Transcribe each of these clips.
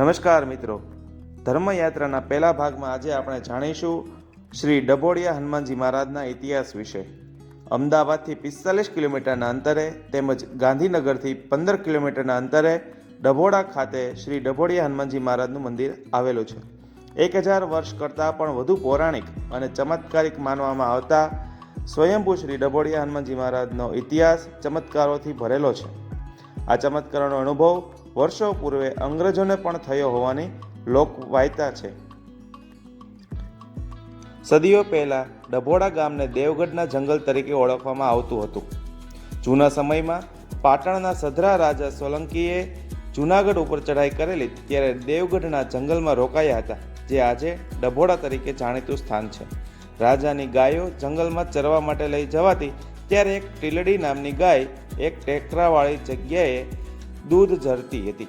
નમસ્કાર મિત્રો, ધર્મયાત્રાના પહેલા ભાગમાં આજે આપણે જાણીશું શ્રી ડભોડિયા હનુમાનજી મહારાજના ઇતિહાસ વિશે. અમદાવાદથી 45 કિલોમીટરના અંતરે તેમજ ગાંધીનગરથી 15 કિલોમીટરના અંતરે ડભોડા ખાતે શ્રી ડભોડિયા હનુમાનજી મહારાજનું મંદિર આવેલું છે. 1000 વર્ષ કરતાં પણ વધુ પૌરાણિક અને ચમત્કારિક માનવામાં આવતા સ્વયંભૂ શ્રી ડભોડિયા હનુમાનજી મહારાજનો ઇતિહાસ ચમત્કારોથી ભરેલો છે. આ ચમત્કારોનો અનુભવ વર્ષો પૂર્વે અંગ્રેજોને પણ થયો હોવાની લોકવાયતા છે. સદીઓ પહેલા ડભોડા ગામને દેવગઢના જંગલ તરીકે ઓળખવામાં આવતું હતું. જૂના સમયમાં પાટણના સધરા રાજા સોલંકીએ જૂનાગઢ ઉપર ચઢાઈ કરેલી ત્યારે દેવગઢના જંગલમાં રોકાયા હતા, જે આજે ડભોડા તરીકે જાણીતું સ્થાન છે. રાજાની ગાયો જંગલમાં ચરવા માટે લઈ જવાતી ત્યારે એક ટીલડી નામની ગાય એક ટેકરાવાળી જગ્યાએ દૂધ ઝરતી હતી.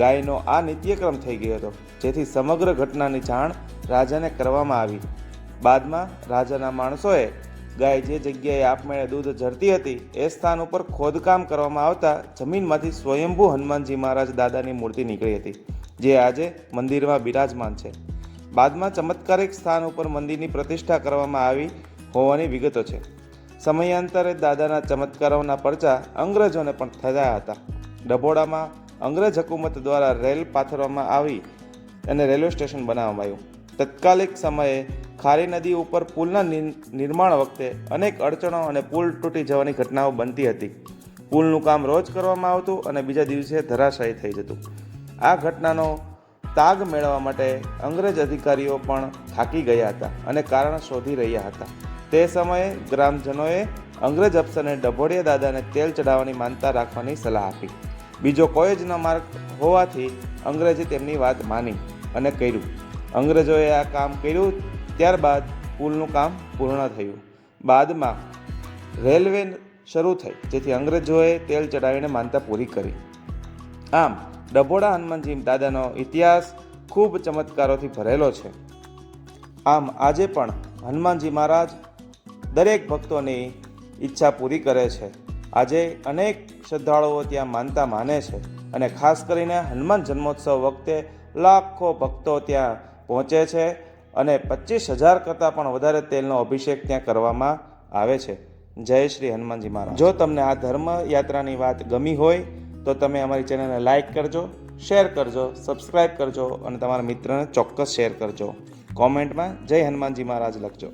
ગાયનો આ નિત્યક્રમ થઈ ગયો હતો, જેથી સમગ્ર ઘટનાની જાણ રાજાને કરવામાં આવી. બાદમાં રાજાના માણસોએ ગાય જે જગ્યાએ આપમેળે દૂધ ઝરતી હતી એ સ્થાન ઉપર ખોદકામ કરવામાં આવતા જમીનમાંથી સ્વયંભૂ હનુમાનજી મહારાજ દાદાની મૂર્તિ નીકળી હતી, જે આજે મંદિરમાં બિરાજમાન છે. બાદમાં ચમત્કારિક સ્થાન ઉપર મંદિરની પ્રતિષ્ઠા કરવામાં આવી હોવાની વિગતો છે. સમયાંતરે દાદાના ચમત્કારોના પરચા અંગ્રેજોને પણ થયા હતા. ડભોડામાં અંગ્રેજ હુકુમત દ્વારા રેલ પાથરવામાં આવી અને રેલવે સ્ટેશન બનાવવામાં આવ્યું. તત્કાલિક સમયે ખારી નદી ઉપર પુલના નિર્માણ વખતે અનેક અડચણો અને પુલ તૂટી જવાની ઘટનાઓ બનતી હતી. પુલનું કામ રોજ કરવામાં આવતું અને બીજા દિવસે ધરાશાયી થઈ જતું. આ ઘટનાનો તાગ મેળવવા માટે અંગ્રેજ અધિકારીઓ પણ થાકી ગયા હતા અને કારણ શોધી રહ્યા હતા. તે સમયે ગ્રામજનોએ અંગ્રેજ અફસરને ડભોડિયા દાદાને તેલ ચડાવવાની માનતા રાખવાની સલાહ આપી. બીજો કોઈ જ ન માર્ગ હોવાથી અંગ્રેજે તેમની વાત માની અને કર્યું. અંગ્રેજોએ આ કામ કર્યું. ત્યારબાદ પુલનું કામ પૂર્ણ થયું. બાદમાં રેલવે શરૂ થઈ, જેથી અંગ્રેજોએ તેલ ચડાવીને માનતા પૂરી કરી. આમ ડભોડા હનુમાનજી દાદાનો ઇતિહાસ ખૂબ ચમત્કારોથી ભરેલો છે. આમ આજે પણ હનુમાનજી મહારાજ દરેક ભક્તોની ઈચ્છા પૂરી કરે છે. આજે અનેક શ્રદ્ધાળુઓ ત્યાં માનતા માને છે અને ખાસ કરીને હનુમાન જન્મોત્સવ વખતે લાખો ભક્તો ત્યાં પહોંચે છે અને 25,000 કરતાં પણ વધારે તેલનો અભિષેક ત્યાં કરવામાં આવે છે. જય શ્રી હનુમાનજી મહારાજ. જો તમને આ ધર્મ યાત્રાની વાત ગમી હોય તો તમે અમારી ચેનલને લાઇક કરજો, શેર કરજો, સબસ્ક્રાઈબ કરજો અને તમારા મિત્રને ચોક્કસ શેર કરજો. કોમેન્ટમાં જય હનુમાનજી મહારાજ લખજો.